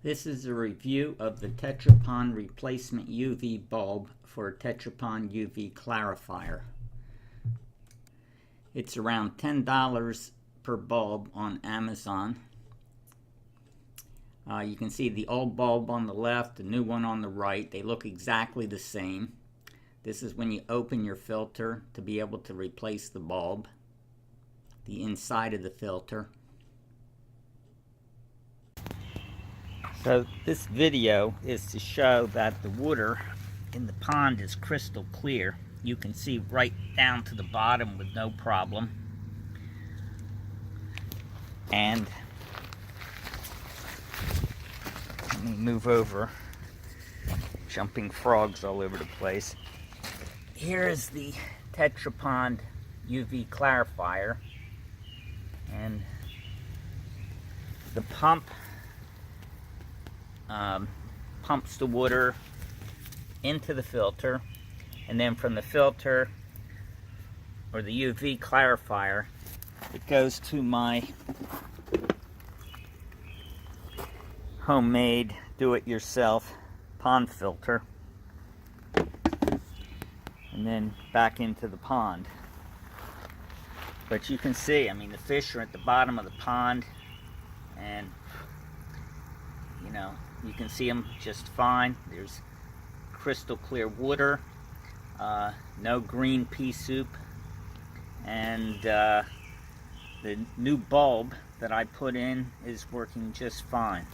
This is a review of the Tetrapond replacement UV bulb for Tetrapond UV Clarifier. It's around $10 per bulb on Amazon. You can see the old bulb on the left, the new one on the right. They look exactly the same. This is when you open your filter to be able to replace the bulb, the inside of the filter. So this video is to show that the water in the pond is crystal clear. You can see right down to the bottom with no problem. And let me move over. Jumping frogs all over the place. Here is the Tetrapond UV Clarifier. And the pump pumps the water into the filter, and then from the filter or the UV clarifier it goes to my homemade do-it-yourself pond filter and then back into the pond. But you can see, I mean, the fish are at the bottom of the pond, and you know, you can see them just fine. There's crystal clear water, no green pea soup, and the new bulb that I put in is working just fine.